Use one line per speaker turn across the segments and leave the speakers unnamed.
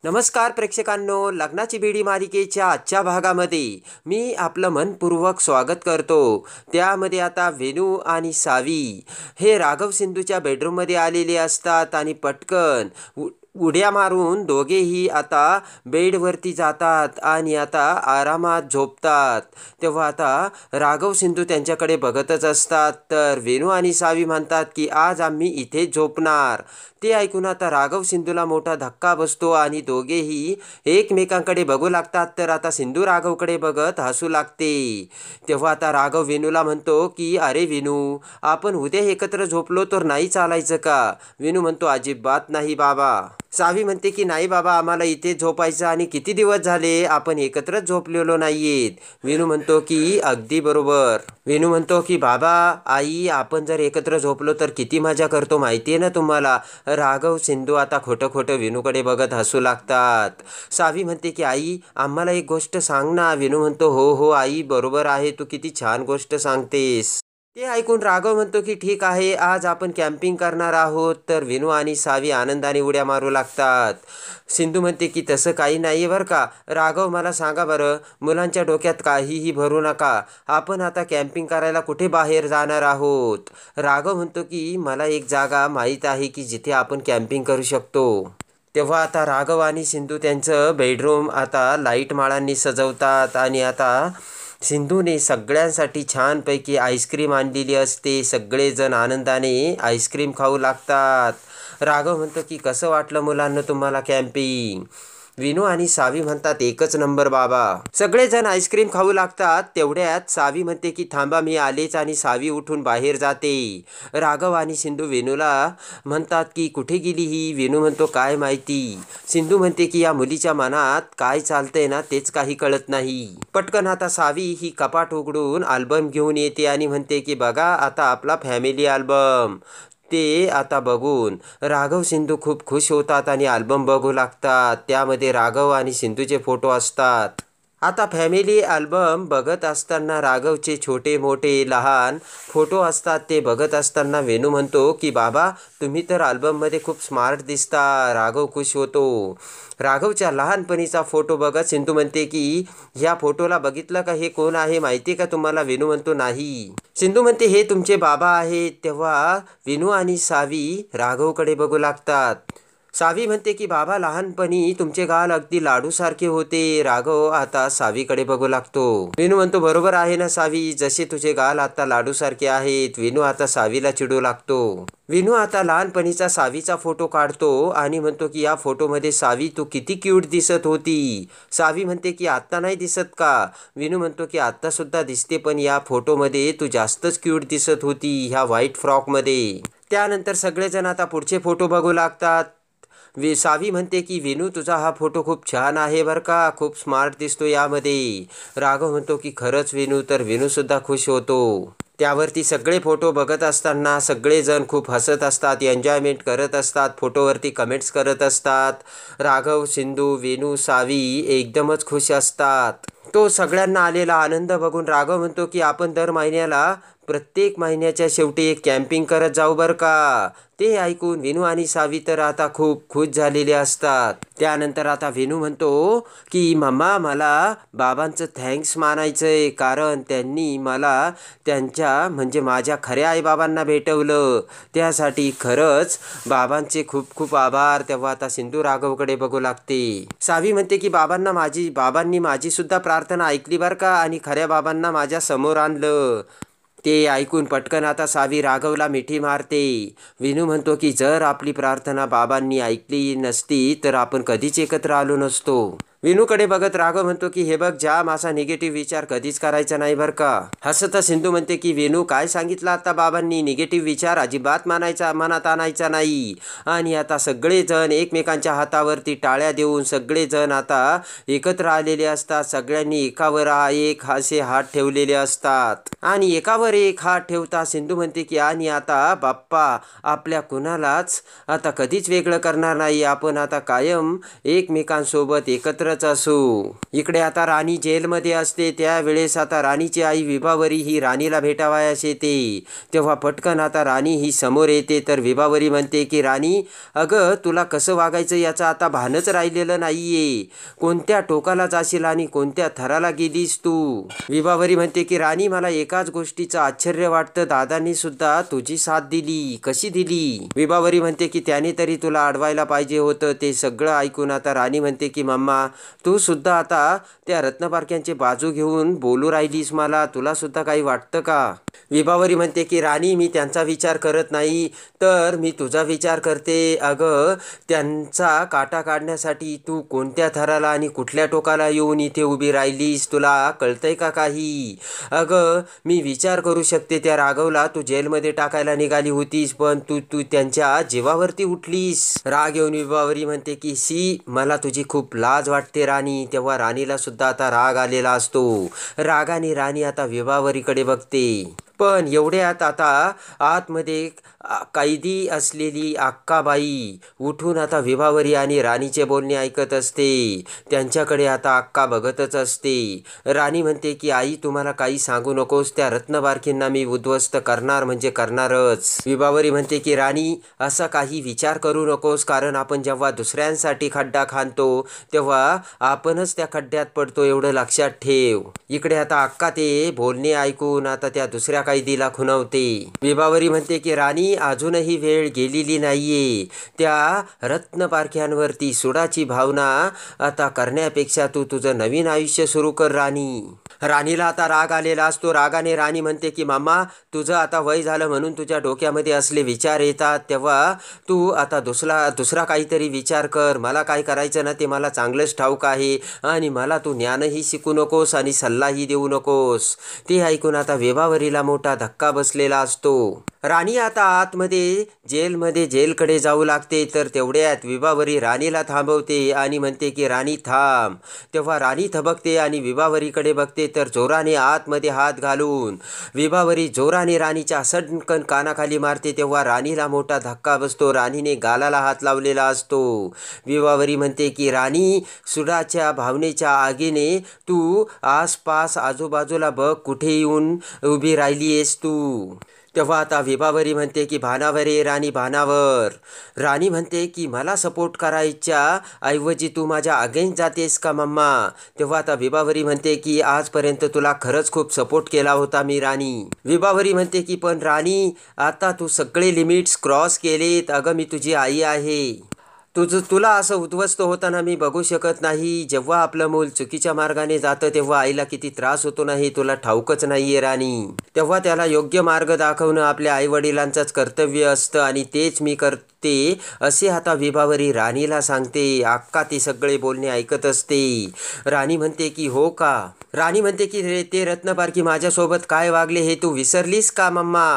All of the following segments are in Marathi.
नमस्कार प्रेक्षकांनो, लग्नाची बेडी मालिकेच्या आजच्या भागामध्ये मी आपलं मनपूर्वक स्वागत करतो। त्यामध्ये आता वेणू आणि सावी हे राघव सिंधूच्या बेडरूममध्ये आलेले असतात आणि पटकन उड्या मारून दोघेही आता बेडवरती जातात आणि आता आरामात झोपतात। तेव्हा आता राघव सिंधू त्यांच्याकडे बघतच असतात, तर वेणू आणि सावी म्हणतात की आज आम्ही इथे झोपणार। ते ऐकून आता राघव सिंधूला मोठा धक्का बसतो आणि दोघेही एकमेकांकडे बघू लागतात। तर आता सिंधू राघवकडे बघत हसू लागते। तेव्हा आता राघव वेणूला म्हणतो की अरे वेणू, आपण उद्या एकत्र झोपलो तर नाही चालायचं का? वेणू म्हणतो अजिबात नाही बाबा। सावी म्हणते की नाही बाबा, आम्हाला इथे झोपायचं आणि किती दिवस झाले आपण एकत्रच झोपलेलो नाहीयेत। वेणू म्हणतो की अगदी बरोबर। वेणू म्हणतो की बाबा आई, आपण जर एकत्र झोपलो तर किती मजा करतो माहिती आहे ना तुम्हाला। राघव सिंधू आता खोटं खोटं वेणूकडे बघत हसू लागतात। सावी म्हणते की आई, आम्हाला एक गोष्ट सांग ना। वेणू म्हणतो हो हो आई, बरोबर आहे, तू किती छान गोष्ट सांगतेस। ते ऐकून राघव म्हणतो की ठीक आहे, आज आपण कॅम्पिंग करणार आहोत। तर वेणू आणि सावी आनंदाने उड्या मारू लागतात। सिंधू म्हणते की तसं काही नाही बरं का राघव, मला सांगा बरं, मुलांच्या डोक्यात काहीही भरू नका, आपण आता कॅम्पिंग करायला कुठे बाहेर जाणार आहोत। राघव म्हणतो की मला एक जागा माहीत आहे की जिथे आपण कॅम्पिंग करू शकतो। तेव्हा आता राघव आणि सिंधू त्यांचं बेडरूम आता लाईट माळांनी सजवतात आणि आता सिंधूने सगळ्यांसाठी छानपैकी आईस्क्रीम आणलेली असते। सगळेजण आनंदाने आईस्क्रीम खाऊ लागतात। राघव म्हणतो की कसं वाटलं मुलांना तुम्हाला कॅम्पिंग? वेणू आणि सावी म्हणतात एकच नंबर बाबा। सगळेजण आईस्क्रीम खाऊ लागतात। तेवढ्यात सावी म्हणते की थांबा मी आलेच, आणि सावी उठून बाहेर जाते। राघव आणि सिंधू वेणूला म्हणतात की कुठे गेली ही? वेणू म्हणतो काय माहिती। सिंधू म्हणते की या मुलीच्या मनात काय चालतंय ना तेच काही कळत नाही। पटकन आता सावी ही कपाट उघडून अल्बम घेऊन येते आणि म्हणते की बघा आता आपला फॅमिली अल्बम। ते आता बघून राघव सिंधू खूप खुश होतात आणि अल्बम बघू लागतात। त्यामध्ये राघव आणि सिंधूचे फोटो असतात। आता फॅमिली अल्बम बघत असताना राघवचे छोटे मोठे लहान फोटो असतात। ते बघत असताना वेणू म्हणतो की बाबा, तुम्ही तर अल्बममध्ये खूप स्मार्ट दिसता। राघव खुश होतो। राघवच्या लहानपणीचा फोटो बघत सिंधू म्हणते की ह्या फोटोला बघितलं का, हे कोण आहे माहिती का तुम्हाला? वेणू म्हणतो नाही। सिंधू म्हणते हे तुमचे बाबा आहेत। तेव्हा वेणू आणि सावी राघवकडे बघू लागतात। सावी म्हणते की बाबा, लहानपणी तुमचे गाल अगदी लाडूसारखे होते। राघव आता सावीकडे बघू लागतो। वेणू म्हणतो बरोबर आहे ना सावी, जसे तुझे गाल आता लाडूसारखे आहेत। वेणू आता सावीला चिडू लागतो। वेणू आता लहानपणीचा सावीचा फोटो काढतो आणि म्हणतो की या फोटोमध्ये सावी तू किती क्यूट दिसत होती। सावी म्हणते की आत्ता नाही दिसत का? वेणू म्हणतो की आत्ता सुद्धा दिसते, पण या फोटोमध्ये तू जास्तच क्यूट दिसत होती ह्या व्हाईट फ्रॉकमध्ये। त्यानंतर सगळेजण आता पुढचे फोटो बघू लागतात। सावी म्हणते की वेणू, तुझा हा फोटो खूप छान आहे बरं का, खूप स्मार्ट दिसतो यामध्ये। राघव म्हणतो की खरंच वेणू, तर वेणू सुद्धा खुश होतो। त्यावरती सगळे फोटो बघत असताना सगळेजण खूप हसत असतात, एन्जॉयमेंट करत असतात, फोटोवरती कमेंट्स करत असतात। राघव, सिंधू, वेणू, सावी एकदमच खुश असतात। तो सगळ्यांना आलेला आनंद बघून राघव म्हणतो की आपण दर महिन्याला प्रत्येक महिन्याच्या शेवटी एक कॅम्पिंग करत जाऊ बरं का। ते ऐकून वेणू आणि सावी तर आता खूप खुश झालेले असतात। त्यानंतर आता वेणू म्हणतो की मम्मा, मला बाबांचं थँक्स मानायचंय, कारण त्यांनी मला त्यांच्या म्हणजे माझ्या खऱ्या आईबाबांना भेटवलं, त्यासाठी खरंच बाबांचे खूप खूप आभार। तेव्हा आता सिंधू राघवकडे बघू लागते। सावी म्हणते की बाबांनी माझी सुद्धा प्रार्थना ऐकली बरं का, आणि खऱ्या बाबांना माझ्या समोर आणलं। ते ऐकून पटकन आता सावी राघवला मिठी मारते। वेणू म्हणतो की जर आपली प्रार्थना बाबांनी ऐकली नसती तर आपण कधीच एकत्र आलो नसतो। वेणूकडे बघत राघव म्हणतो की हे बघ जाम, असा निगेटिव्ह विचार कधीच करायचा नाही बरं का। हसत सिंधू म्हणते की वेणू, काय सांगितलं आता बाबांनी? निगेटिव्ह विचार अजिबात मनात आणायचा नाही। आणि आता सगळेजण एकमेकांच्या हातावरती टाळ्या देऊन सगळेजण आता एकत्र आलेले असतात। सगळ्यांनी एकावर एक असे हात ठेवलेले असतात आणि एकावर एक हात ठेवता सिंधू म्हणते की आणि आता बाप्पा आपल्या कुणालाच आता कधीच वेगळं करणार नाही, आपण आता कायम एकमेकांसोबत एकत्र तरच असू. इकडे आता राणी जेलमध्ये असते. त्यावेळेस आता राणीची आई विभावरी ही राणीला भेटावयास येते. तेव्हा पटकन आता राणी ही समोर येते. तर विभावरी म्हणते की राणी, अगं तुला कसं वागायचं याचं आता भानच राहिलेलं नाहीये. कोणत्या टोकाला जाशील आणि कोणत्या थराला गेलीस तू. विभावरी म्हणते की राणी, मला एकाच गोष्टीचं आश्चर्य वाटतं, दादांनी सुद्धा तुझी साथ दिली. कशी दिली. विभावरी म्हणते की त्याने तरी तुला अडवायला पाहिजे होतं. ते सगळं ऐकून आता राणी म्हणते की मम्मा, तू सुद्धा आता त्या रत्नपारख्यांची बाजू घेऊन बोलू राहिलीस. मला तुला सुद्धा काही वाटतं का. विभावरी म्हणते की राणी, मी त्यांचा विचार करत नाही तर मी तुझा विचार करते. अगं त्यांचा काटा काढण्यासाठी तू कोणत्या थराला आणि कुठल्या टोकाला येऊन इथे उभी राहिलीस. तुला कळतंय का काही. अगं मी विचार करू शकते. त्या राघवला तू जेलमध्ये टाकायला निघाली होतीस, पण तू तू त्यांच्या जीवावरती उठलीस. राग येऊन विभावरी म्हणते की सी, मला तुझी खूप लाज वाटते राणी. तेव्हा राणीला सुद्धा आता राग आलेला असतो. रागाने राणी आता विभावरीकडे बघते. पण एवढ्यात आता आतमध्ये कैदी असलेली अक्काबाई उठून आता विभावरी आणि राणीचे बोलणे ऐकत असते. त्यांच्याकडे आता अक्का बघतच असते. राणी म्हणते की आई, तुम्हाला काही सांगू नकोस. त्या रत्नबारकींना मी उद्ध्वस्त करणार म्हणजे करणारच. विभावरी म्हणते की राणी, असा काही विचार करू नकोस, कारण आपण जेव्हा दुसऱ्यांसाठी खड्डा खांदतो तेव्हा आपणच त्या खड्ड्यात पडतो, एवढं लक्षात ठेव. इकडे आता अक्का ते बोलणे ऐकून आता त्या दुसऱ्या कैदीला खुणवते. विभावरी म्हणते की राणी, अजूनही वेळ गेलेली नाहीये. त्या रत्नपारख्यांवरती सुडाची भावना आता करण्यापेक्षा तू तुझं नवीन आयुष्य सुरू कर राणी. राणीला आता राग आलेला असतो. रागाने राणी म्हणते की मामा, तुझं आता वय झालं म्हणून तुझ्या डोक्यामध्ये असले विचार येतात. तेव्हा तू आता दुसरा काहीतरी विचार कर. मला काय करायचं ना ते मला चांगलंच ठाऊक आहे आणि मला तू ज्ञानही शिकू नकोस आणि सल्लाही देऊ नकोस. ते ऐकून आता विभावरीला मोठा धक्का बसलेला असतो. राणी आता आतमध्ये जेलकडे जाऊ लागते. तर तेवढ्यात विभावरी राणीला थांबवते आणि म्हणते की राणी थांब. तेव्हा राणी थबकते आणि विभावरीकडे बघते. तर जोराने आतमध्ये हात घालून विभावरी जोराने राणीच्या सडकन कानाखाली मारते. तेव्हा राणीला मोठा धक्का बसतो. राणीने गालाला हात लावलेला असतो. विभावरी म्हणते की राणी, सुडाच्या भावनेच्या आगीने तू आसपास आजूबाजूला बघ, कुठे येऊन उभी राहिली आहेस तू. तेव्हा आता विभावरी म्हणते की भानावर ये राणी, भानावर. राणी म्हणते की मला सपोर्ट करायच्या ऐवजी तू माझ्या अगेन्स्ट जातेस का मम्मा. तेव्हा आता विभावरी म्हणते की आजपर्यंत तुला खरंच खूप सपोर्ट केला होता मी राणी. विभावरी म्हणते की पण राणी, आता तू सगळे लिमिट्स क्रॉस केलेत. अगं मी तुझी आई आहे. तुला असं उद्ध्वस्त होताना मी बघू शकत नाही. जेव्हा आपलं मूल चुकीच्या मार्गाने जातं तेव्हा आईला किती त्रास होतो ना हे तुला ठाऊकच नाहीये राणी. तेव्हा त्याला योग्य मार्ग दाखवणं आपल्या आईवडिलांचंच कर्तव्य असतं आणि तेच मी करते असे आता विभावरी राणीला सांगते. अक्का ते सगळे बोलणे ऐकत असते. राणी म्हणते की हो का. राणी म्हणते की ते रत्नपारखी माझ्यासोबत काय वागले हे तू विसरलीस का मम्मा.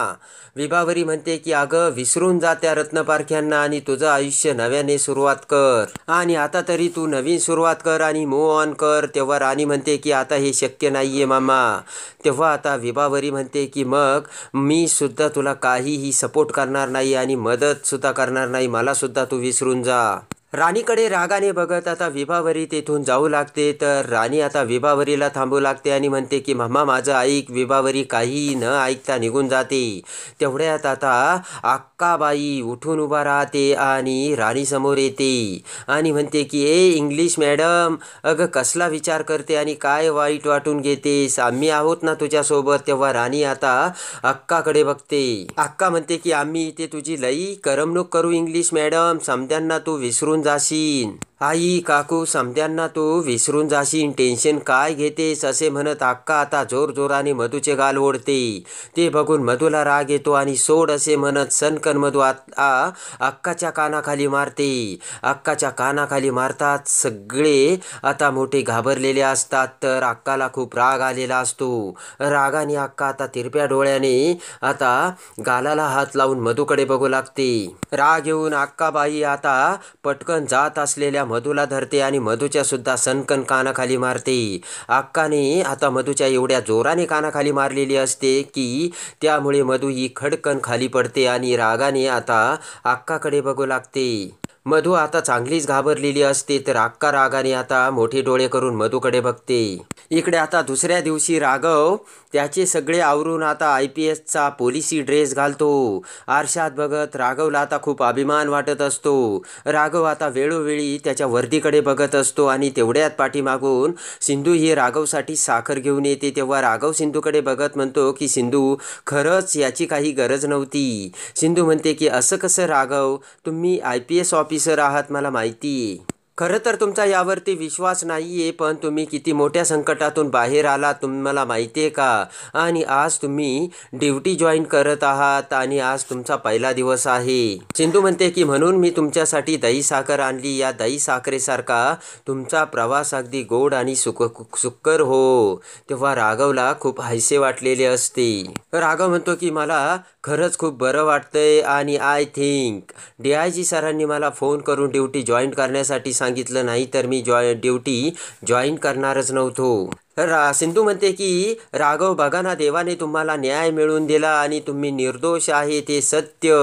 विभावरी म्हणते की अगं विसरून जा त्या रत्नपारख्यांना आणि तुझं आयुष्य नव्याने सुरुवात कर. आणि आता तरी तू नवीन सुरुवात कर आणि मूव्ह ऑन कर. तेव्हा राणी म्हणते की आता हे शक्य नाहीये मामा. तेव्हा आता विभावरी म्हणते की मग मी सुद्धा तुला काहीही सपोर्ट करणार नाही आणि मदत सुद्धा करणार नाही. मला सुद्धा तू विसरून जा. राणीकडे रागाने बघत आता विभावरी तेथून जाऊ लागते. तर राणी आता विभावरीला थांबू लागते आणि म्हणते की मम्मा माझं ऐक. विभावरी काही न ऐकता निघून जाते. तेवढ्यात आता अक्काबाई उठून उभा राहते आणि राणीसमोर येते आणि म्हणते की ए इंग्लिश मॅडम, अगं कसला विचार करते आणि काय वाईट वाटून घेतेस. आम्ही आहोत ना तुझ्यासोबत. तेव्हा राणी आता अक्काकडे बघते. अक्का म्हणते की आम्ही इथे तुझी लई करमणूक करू इंग्लिश मॅडम. समद्यांना तू विसरून जाशील. आई काकू समद्यांना तू विसरून जाशील. टेन्शन काय घेतेस असे म्हणत अक्का आता जोरजोराने मधूचे गाल ओढते. ते बघून मधूला राग येतो आणि सोड असे म्हणत सनकन मधू अक्काच्या कानाखाली मारते. अक्काच्या कानाखाली मारतात. सगळे आता मोठे घाबरलेले असतात. तर अक्काला खूप राग आलेला असतो. रागाने अक्का आता तिरप्या डोळ्याने आता गालाला हात लावून मधूकडे बघू लागते. राग येऊन अक्काबाई आता पटकन जात असलेल्या मधूला धरते आणि मधूच्या सुद्धा सनकन कानाखाली मारते. अक्काने आता मधूच्या एवढ्या जोराने कानाखाली मारलेली असते की त्यामुळे मधू ही खडकन खाली पडते आणि रागाने आता अक्काकडे बघू लागते. मधू आता चांगलीच घाबरलेली असते तर अक्का रागाने आता मोठे डोळे करून मधूकडे बघते. इकडे आता दुसऱ्या दिवशी राघव त्याचे सगळे आवरून आता IPSचा पोलिसी ड्रेस घालतो. आरशात बघत राघवला आता खूप अभिमान वाटत असतो. राघव आता वेळोवेळी त्याच्या वर्दीकडे बघत असतो आणि तेवढ्यात पाठीमागून सिंधू ही राघवसाठी साखर घेऊन येते. तेव्हा राघव सिंधूकडे बघत म्हणतो की सिंधू, खरंच याची काही गरज नव्हती. सिंधू म्हणते की असं कसं राघव, तुम्ही IPS ऑफिसर आहात मला माहिती आहे. खरं तर तुमचा यावरती विश्वास नाही आहे, पण तुम्ही किती मोठ्या संकटातून बाहेर आलात तुम्हाला माहिती आहे का? आणि आज तुम्ही ड्युटी जॉईन करत आहात आणि आज तुमचा पहिला दिवस आहे. सिंधू म्हणते की म्हणून मी तुमच्यासाठी दही साखर आणली. या दही साखरेसारखा तुमचा प्रवास अगदी गोड आणि सुकर हो. तेव्हा राघवला खूप हायसे वाटलेले असते. राघव म्हणतो की मला खरंच खूप बरं वाटतंय आणि आय थिंक DIG सरांनी मला फोन करून ड्युटी जॉईन करण्यासाठी सांगितलं, नाही तर मी ड्युटी जॉईन करणारच नव्हतो. सिंधू म्हणते की राघव बघा ना, देवाने तुम्हाला न्याय मिळवून दिला आणि तुम्ही निर्दोष आहे ते सत्य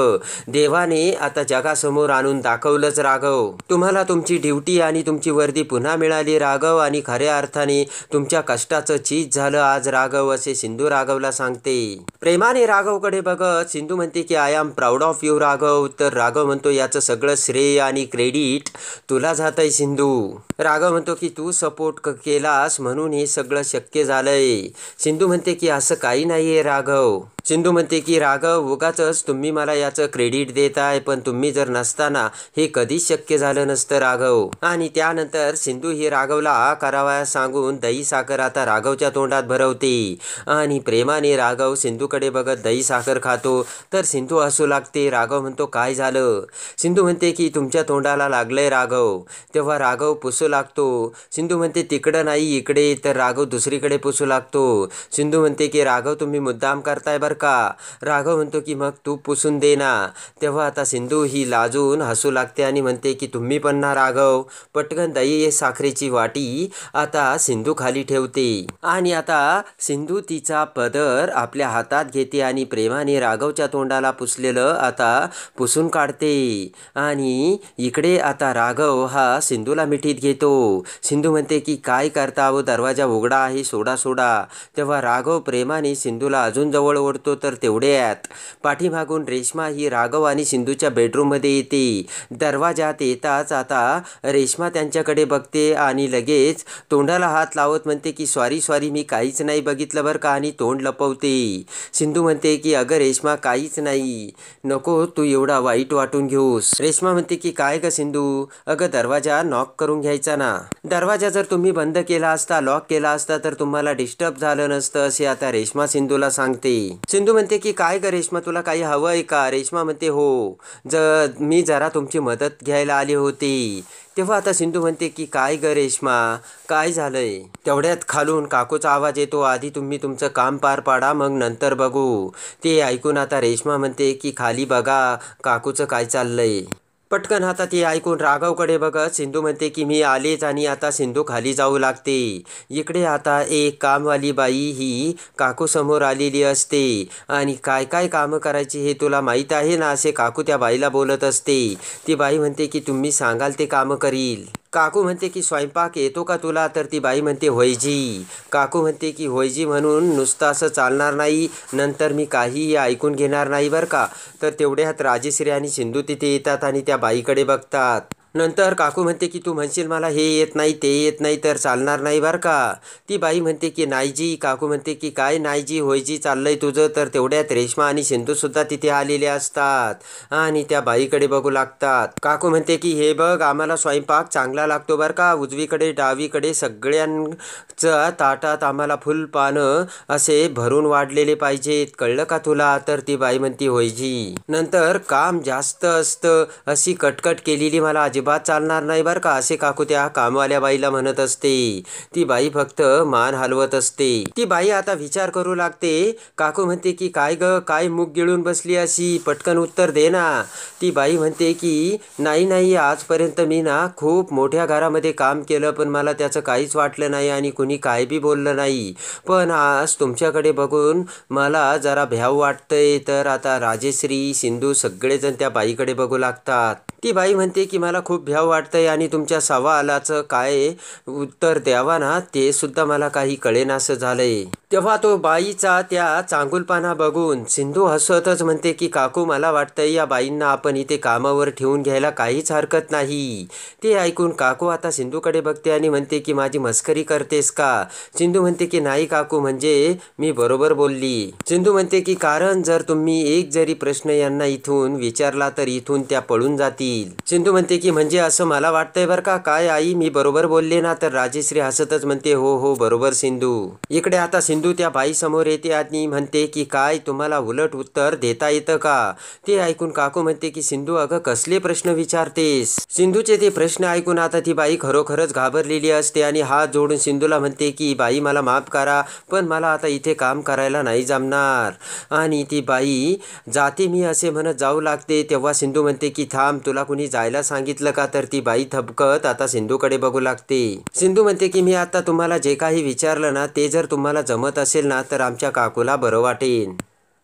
देवाने आता जगासमोर आणून दाखवलंच राघव. तुम्हाला तुमची ड्युटी आणि तुमची वर्दी पुन्हा मिळाली राघव आणि खऱ्या अर्थाने तुमच्या कष्टाचं चीज झालं आज राघव, असे सिंधू राघवला सांगते. प्रेमाने राघवकडे बघत सिंधू म्हणते की I am proud of you Raghav. तर राघव म्हणतो याचं सगळं श्रेय आणि क्रेडिट तुला जातंय सिंधू. राघव म्हणतो की तू सपोर्ट केलास म्हणून हे सगळं शक्य झालंय. सिंधू म्हणते की असं काही नाहीये राघव. सिंधू म्हणते की राघव, उगाचच तुम्ही मला याचं क्रेडिट देताय, पण तुम्ही जर नसताना हे कधीच शक्य झालं नसतं राघव. आणि त्यानंतर सिंधू ही राघवला करावयास सांगून दही साखर आता राघवच्या तोंडात भरवते आणि प्रेमाने राघव सिंधूकडे बघत दही साखर खातो. तर सिंधू हसू लागते. राघव म्हणतो काय झालं? सिंधू म्हणते की तुमच्या तोंडाला लागलंय राघव. तेव्हा राघव पुसू लागतो. सिंधू म्हणते तिकडं नाही इकडे. तर राघव दुसरीकडे पुसू लागतो. सिंधू म्हणते की राघव तुम्ही मुद्दाम करताय बरं का. राघव म्हणतो की मग तू पुसून दे ना. तेव्हा आता सिंधू ही लाजून हसू लागते आणि म्हणते की तुम्ही पण ना राघव. पटकन दही साखरेची वाटी आता सिंधू खाली ठेवते आणि आता सिंधू तिचा पदर आपल्या हातात घेते आणि प्रेमाने राघवच्या तोंडाला पुसलेलं आता पुसून काढते. आणि इकडे आता राघव हा सिंधूला मिठीत घेतो. सिंधू म्हणते की काय करता व दरवाजा उघडा आहे, सोडा सोडा. तेव्हा राघव प्रेमाने सिंधूला अजून जवळ ओढतो. तर तेवढ्यात पाठीमागून रेश्मा ही राघव आणि सिंधूच्या बेडरूममध्ये येते. दरवाजात येताच आता रेश्मा त्यांच्याकडे बघते आणि लगेच तोंडाला हात लावत म्हणते की सॉरी सॉरी मी काहीच नाही बघितलं बरं का, आणि तोंड लपवते. सिंधू म्हणते की अगं रेश्मा काहीच नाही, नको तू एवढा वाईट वाटून घेऊस. रेश्मा म्हणते की काय ग सिंधू, अगं दरवाजा नॉक करून घ्यायचा ना. दरवाजा जर तुम्ही बंद केला असता, लॉक केला असता तर तुम्हाला डिस्टर्ब झालं नसतं, असे आता रेश्मा सिंधूला सांगते. सिंधू म्हणते की काय ग रेश्मा, तुला काही हवंय का? रेश्मा म्हणते हो, मी जरा तुमची मदत घ्यायला आली होती. तेव्हा आता सिंधू म्हणते की काय ग रेश्मा, काय झालंय? तेवढ्यात खालून काकूचा आवाज येतो. आधी तुम्ही तुमचं काम पार पाडा, मग नंतर बघू. ते ऐकून आता रेश्मा म्हणते की खाली बघा काकूचं काय चाललंय. पटकन आता ते ऐकून राघवकडे बघत सिंधू म्हणते की मी आलेच आणि आता सिंधू खाली जाऊ लागते. इकडे आता एक कामवाली बाई ही काकू समोर आलेली असते आणि काय काय कामं करायची हे तुला माहीत आहे ना, असे काकू त्या बाईला बोलत असते. ती बाई म्हणते की तुम्ही सांगाल ते कामं करील. काकू म्हणते की स्वयंपाक येतो का तुला? तर ती बाई म्हणते होयजी. काकू म्हणते की होयजी म्हणून नुसतं असं चालणार नाही, नंतर मी काहीही ऐकून घेणार नाही बरं का. तर तेवढ्यात राजेश्री आणि सिंधू तिथे येतात आणि त्या बाईकडे बघतात. नंतर काकू म्हणते की तू म्हणशील मला हे येत नाही ते येत नाही तर चालणार नाही बरं का. ती बाई म्हणते की नाहीजी. काकू म्हणते की काय नाहीजी होयजी चाललंय तुझं. तर तेवढ्यात रेश्मा आणि सिंधूसुद्धा तिथे आलेले असतात आणि त्या बाईकडे बघू लागतात. काकू म्हणते की हे बघ, आम्हाला स्वयंपाक चांगला लागतो बरं का. उजवीकडे डावीकडे सगळ्यांच्या ताटात आम्हाला फुल पानं असे भरून वाढलेले पाहिजेत, कळलं का तुला? तर ती बाई म्हणते होयजी. नंतर काम जास्त असतं, अशी कटकट केलेली मला अजिबात चालणार नाही बरं का, असे काकू त्या कामवाल्या बाईला म्हणत असते. ती बाई फक्त मान हलवत असते. ती बाई आता विचार करू लागते. काकू म्हणते की काय ग, काय मुग गिळून बसली अशी, पटकन उत्तर दे ना. ती बाई म्हणते की नाही नाही, आजपर्यंत मी ना खूप मोठ्या घरामध्ये काम केलं, पण मला त्याचं काहीच वाटलं नाही आणि कुणी काय बी बोललं नाही, पण आज तुमच्याकडे बघून मला जरा भ्याव वाटतंय. तर आता राजेश्री सिंधू सगळेजण त्या बाईकडे बघू लागतात. ती बाई म्हणते की मला खूप भ्याव वाटतंय आणि तुमच्या सवालाचं काय उत्तर द्यावा ना ते सुद्धा मला काही कळेनासं झालंय. तेव्हा तो बाईचा त्या चांगुलपणा बघून सिंधू हसतच म्हणते की काकू मला वाटतंय या बाईंना आपण इथे कामावर ठेवून घ्यायला काहीच हरकत नाही. ते ऐकून काकू आता सिंधूकडे बघते आणि म्हणते की माझी मस्करी करतेस का? सिंधू म्हणते की नाही काकू, म्हणजे मी बरोबर बोलली. सिंधू म्हणते की कारण जर तुम्ही एक जरी प्रश्न यांना इथून विचारला तर इथून त्या पळून जातील. सिंधू म्हणते की म्हणजे असं मला वाटतंय बरं का. काय आई मी बरोबर बोलले ना? तर राजश्री हसतच म्हणते हो हो बरोबर सिंधू. इकडे आता सिंधू त्या बाई समोर येते आणि म्हणते की काय तुम्हाला उलट उत्तर देता येतं का? ते ऐकून काकू म्हणते की सिंधू अगं कसले प्रश्न विचारतेस? सिंधूचे ते प्रश्न ऐकून आता ती बाई खरोखरच घाबरलेली असते आणि हात जोडून सिंधूला म्हणते की बाई मला माफ करा, पण मला आता इथे काम करायला नाही जमणार. आणि ती बाई जाते मी असे म्हणत जाऊ लागते. तेव्हा सिंधू म्हणते की थांब, तुला कुणी जायला सांगितलं का? तर ती बाई थबकत आता सिंधूकडे बघू लागते. सिंधू म्हणते की मी आता तुम्हाला जे काही विचारलं ना ते जर तुम्हाला जमत असेल ना तर आमच्या काकूला बरं वाटेल.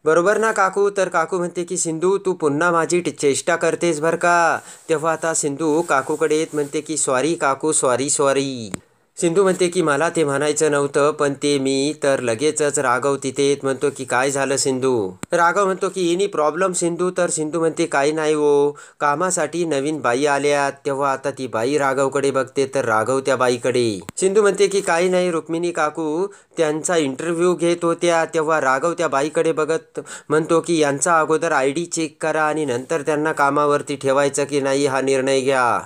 बरोबर ना काकू? तर काकू म्हणते की सिंधू तू पुन्हा माझी चेष्टा करतेस बरं का. तेव्हा आता सिंधू काकूकडे येत म्हणते की सॉरी काकू, सॉरी सॉरी. सिंधू म्हणते की मला ते म्हणायचं नव्हतं पण ते मी. तर लगेचच राघव तिथे येत म्हणतो की काय झालं सिंधू? राघव म्हणतो की एनी प्रॉब्लेम सिंधू? तर सिंधू म्हणते काही नाही हो, कामासाठी नवीन बाई आल्यात. तेव्हा आता ती बाई राघवकडे बघते तर राघव त्या बाईकडे. सिंधू म्हणते की काही नाही रुक्मिणी काकू त्यांचा इंटरव्ह्यू घेत होत्या. तेव्हा राघव त्या बाईकडे बघत म्हणतो की यांचा अगोदर ID चेक करा आणि नंतर त्यांना कामावरती ठेवायचं की नाही हा निर्णय घ्या.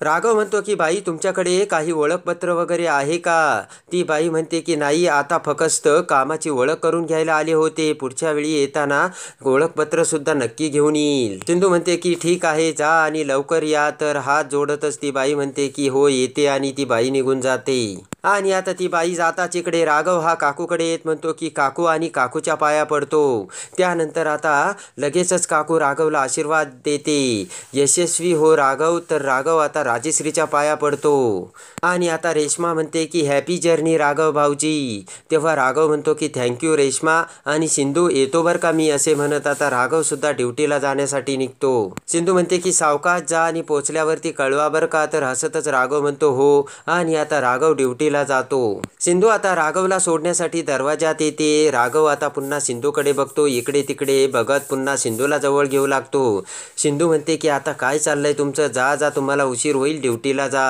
राघव म्हणतो की बाई तुमच्याकडे काही ओळखपत्र वगैरे आहे का? ती बाई म्हणते की नाही, आता फक्त कामाची ओळख करून घ्यायला आले होते, पुढच्या वेळी येताना ओळखपत्र सुद्धा नक्की घेऊन येईल. सिंधू म्हणते की ठीक आहे जा आणि लवकर या. तर हात जोडतच ती बाई म्हणते की हो येते आणि ती बाई निघून जाते. आणि आता ती बाई जाताच इकडे राघव हा काकूकडे येत म्हणतो की काकू आणि काकूच्या पाया पडतो. त्यानंतर आता लगेचच काकू राघवला आशीर्वाद देते. यशस्वी हो राघव. तर राघव आता राजश्रीच्या पाया पडतो. आणि आता रेश्मा म्हणते की हॅपी जर्नी राघव भाऊजी. तेव्हा राघव म्हणतो की थँक्यू रेश्मा आणि सिंधू येतो बरं का मी, असे म्हणत आता राघव सुद्धा ड्युटीला जाण्यासाठी निघतो. सिंधू म्हणते की सावकाश जा आणि पोचल्यावरती कळवा बरं का. तर हसतच राघव म्हणतो हो आणि आता राघव ड्युटीला जातो. सिंधू आता राघवला सोडण्यासाठी दरवाजात येते. राघव आता पुन्हा सिंधूकडे बघतो, इकडे तिकडे बघत पुन्हा सिंधूला जवळ घेऊ लागतो. सिंधू म्हणते की आता काय चाललंय तुमचं, जा जा तुम्हाला उशीर होईल, ड्युटीला जा.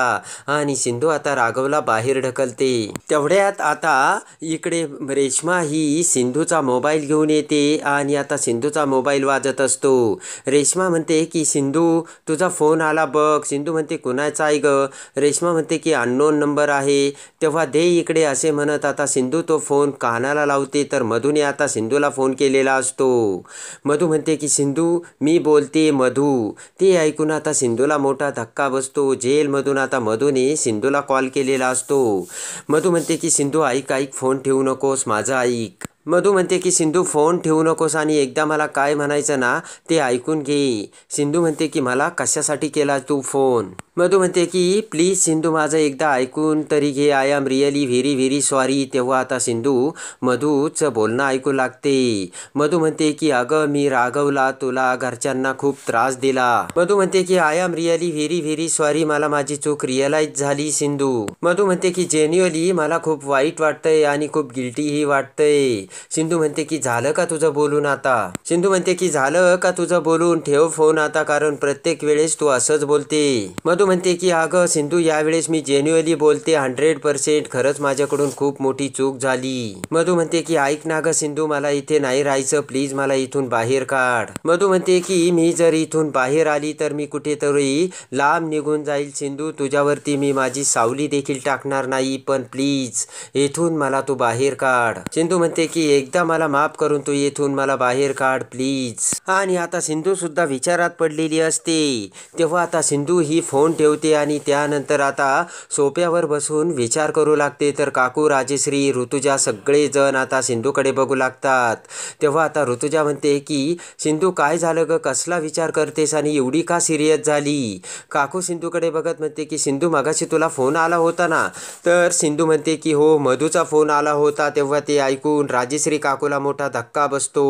आणि सिंधू आता राघवला बाहेर ढकलते. तेवढ्यात आता इकडे रेश्मा ही सिंधूचा मोबाईल घेऊन येते आणि आता सिंधूचा मोबाईल वाजत असतो. रेश्मा म्हणते की सिंधू तुझा फोन आला बघ. सिंधू म्हणते कुणाचा आहे ग? रेश्मा म्हणते की अननोन नंबर आहे. तेव्हा दे इकडे असे म्हणत आता सिंधू तो फोन कानाला लावते. तर मधूने आता सिंधूला फोन केलेला असतो. मधू म्हणते की सिंधू मी बोलते मधू. ते ऐकून आता सिंधूला मोठा धक्का बसतो. जेलमधून आता मधूने सिंधूला कॉल केलेला असतो. मधू म्हणते की सिंधू ऐक ऐक, फोन ठेवू नकोस, माझं ऐक. मधू म्हणते की सिंधू फोन ठेवू नकोस आणि एकदा मला काय म्हणायचं ना ते ऐकून घे. सिंधू म्हणते की मला कशासाठी केला तू फोन? मधू म्हणते की प्लीज सिंधू माझं एकदा ऐकून तरी घे, I am really very very sorry. तेव्हा आता सिंधू मधूचं बोलणं ऐकू लागते. मधू म्हणते की अगं मी राघवला तुला घरच्यांना खूप त्रास दिला. मधू म्हणते की I am really very very sorry, मला माझी चूक रिअलाइज झाली सिंधू. मधू म्हणते की जेन्युअली मला खूप वाईट वाटतंय आणि खूप गिल्टीही वाटतंय. सिंधू म्हणते की झालं का तुझं बोलून आता? सिंधू म्हणते की झालं का तुझं बोलून, ठेव फोन आता, कारण प्रत्येक वेळेस तू असंच बोलते. मधू म्हणते की अगं सिंधू यावेळेस मी जेन्युअली बोलते 100%, खरंच माझ्याकडून खूप मोठी चूक झाली. मधू म्हणते की ऐक ना ग सिंधू, मला इथे नाही राहायचं, प्लीज मला इथून बाहेर काढ. मधू म्हणते की मी जर इथून बाहेर आली तर मी कुठेतरी लांब निघून जाईल सिंधू, तुझ्यावरती मी माझी सावली देखील टाकणार नाही, पण प्लीज इथून मला तू बाहेर काढ. सिंधू म्हणते की एकदा मला माफ करून तू इथून मला बाहेर काढ प्लीज. आणि आता सिंधू सुद्धा विचारात पडलेली असते. तेव्हा आता सिंधू ही फोन फोन ठेवते आणि त्यानंतर आता सोफ्यावर बसून विचार करू लागते. तर काकू, राजश्री, ऋतुजा सगळेजण आता सिंधूकडे बघू लागतात. तेव्हा आता ऋतुजा म्हणते की सिंधू काय झालं ग, कसला विचार करतेस आणि एवढी का सिरियस झाली. काकू सिंधूकडे बघत म्हणते की सिंधू मगाशी तुला फोन आला होता ना. तर सिंधू म्हणते की हो, मधूचा फोन आला होता. तेव्हा ते ऐकून राजश्री काकूला मोठा धक्का बसतो.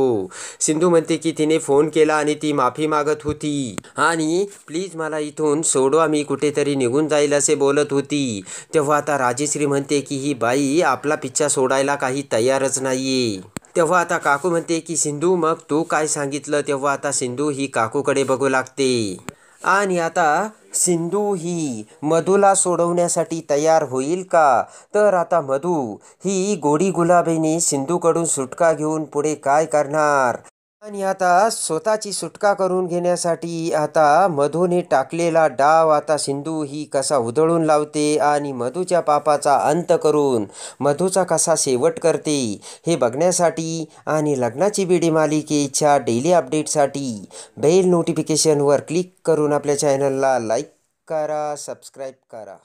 सिंधू म्हणते की तिने फोन केला आणि ती माफी मागत होती आणि प्लीज मला इथून सोडवा, मी कुठेतरी निघून जाईल असे बोलत होती. तेव्हा आता राजश्री म्हणते की ही बाई आपला पिच्छा सोडायला काही तयारच नाहीये. तेव्हा आता काकू म्हणते की सिंधू मग तू काय सांगितलं. तेव्हा आता सिंधू ही काकूकडे बघू लागते आणि आता सिंधू ही मधूला सोडवण्यासाठी तयार होईल का. तर आता मधू ही गोडी गुलाबीने सिंधूकडून सुटका घेऊन पुढे काय करणार आणि आता स्वतःची सुटका करून घेण्यासाठी आता मधूने टाकलेला डाव आता सिंधू ही कसा उधळून लावते आणि मधूच्या पापाचा अंत करून मधूचा कसा शेवट करते हे बघण्यासाठी आणि लग्नाची बेडी मालिकेच्या डेली अपडेटसाठी बेल नोटिफिकेशनवर क्लिक करून आपल्या चॅनलला लाईक करा, सबस्क्राईब करा.